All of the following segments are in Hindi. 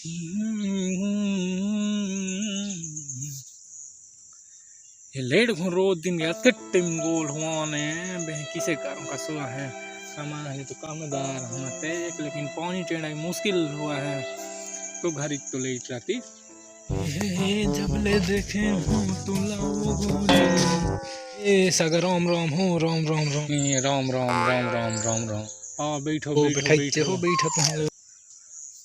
ये लेट रोज दिन या टिम गोल हुआ ने बह किसे कारण का सुआ है सामान है तो कामदार हम तेज लेकिन पानी टेढ़ा मुश्किल हुआ है तो घर एक तो लेट राती जब ले देखे हम तुम ए सगर राम राम हो राम राम राम राम राम राम राम राम राम आ बैठो बैठो बैठो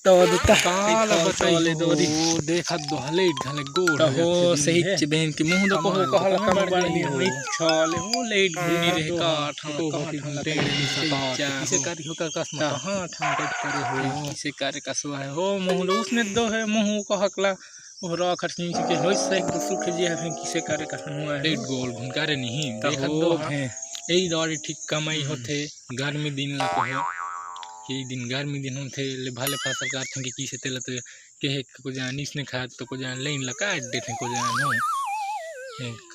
तो काल बताले दोरी देखा दो हले ढले गोड़ हो सही च बहन की मुंह दो को कहला कम बड़ दी होई छाले हो लेट घुनी रहे का ठा को टेढ़ दी सता किसे कार्य हो का कसम हां ठा करे हो किसे कार्य कसवा है हो मुंह उसने दो है मुंह को हकला और रा खर्चनी के होई से सुख जी है किसे कार्य कसम हुआ लेट गोल घुन करे नहीं देखा दो है एई दौड़ी ठीक कमाई होते गर्मी दिन ला को कि दिन गर्मी दिन होते ले भाले फसल काटते कि किसे तेल तो के को जान इसने खा तो को जान लाइन लगा देते को जान हो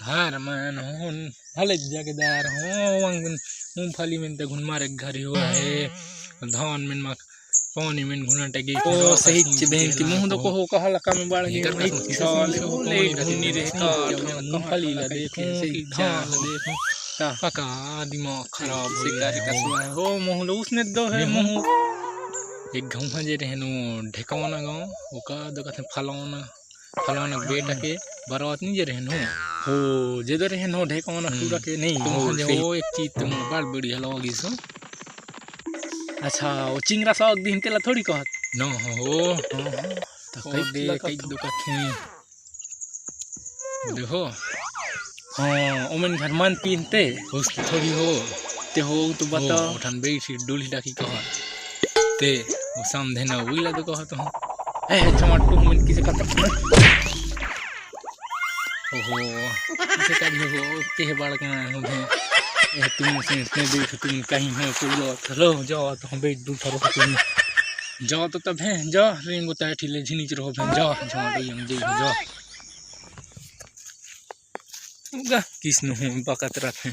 घर मन हो भले जगदार हो मूंगफली में तो घुन मारे घर हुआ है धान में पानी में घुना टगी ओ सही बहन की मुंह दो को हो कहा लका में बाढ़ गई साले हो ले घुनी रे का मूंगफली ला देखो धान देखो काका दिमाग खराब से कार्य कसवा है हो मुंह उसने दो है मुंह एक गाँव में जे रहनो ढेकावना गाँव ओका दो कहते फलाना बेटा के बरात नहीं जे रहनो हो जे दो रहनो ढेकावना पूरा के नहीं तुम हो एक चीज तुम बड़ बढ़िया लगी सो अच्छा वो चिंगरा साग दिन के ला थोड़ी कहत न हो तो कई दो कथे देखो हाँ ओमन घर मन पीनते उस थोड़ी हो ते हो तो बता उठन बैठी डोली डाकी कहा ते वो समझे ना वही ला तो कहा तो ए टमाटो मन किसे का ओहो किसे का हो के बाड़ के हो ए तुम से देख तुम कहीं हो तो लो चलो जाओ तो हम बैठ दूर थरो तुम जाओ तो तब है जा रिंग उतार ठीले झिनीच रहो जा जा हम जे जा किसनु बकत रखे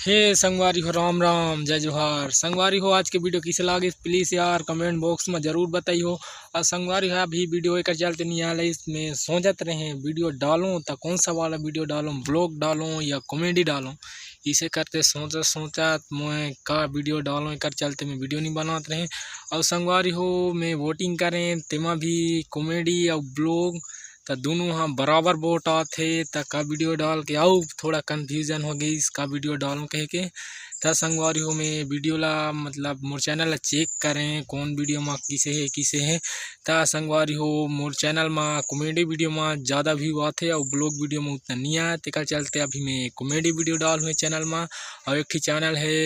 हे संगवारी हो राम राम जय जोहार संगवारी हो आज के वीडियो किसे लागे प्लीज़ यार कमेंट बॉक्स में ज़रूर बताइए और संगवारी है अभी वीडियो एक चलते नहीं आ इसमें सोचत रहे वीडियो डालूं तो कौन सा वाला वीडियो डालूं ब्लॉग डालूं या कॉमेडी डालूं इसे करते सोचा मैं का वीडियो डालूं एक चलते मैं वीडियो नहीं बनाते रहे और संगवारी हो मैं वोटिंग करें तेमा भी कॉमेडी और ब्लॉग तो दोनों हाँ बराबर वोट आते तो का वीडियो डाल के आओ थोड़ा कन्फ्यूजन हो गई इसका वीडियो डालूं कह के तो संगवारी हो मैं वीडियो ला मतलब मोर चैनल ला चेक करें कौन वीडियो में किसे है तो संगवारी हो मोर चैनल में कॉमेडी वीडियो में ज़्यादा व्यू आते और ब्लॉग वीडियो में उतना नहीं आते का चलते अभी मैं कॉमेडी वीडियो डाल हुए चैनल में और एक चैनल है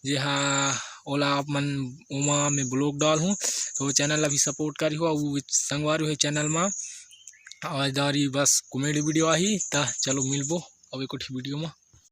जी हाँ ओला आप मन उमा में ब्लॉग डाल हूँ तो वो चैनल अभी सपोर्ट करी हुआ वो संगवारी हो चैनल में आवाजदारी बस कॉमेडी वीडियो आई ता चलो मिलबो अब एक वीडियो में।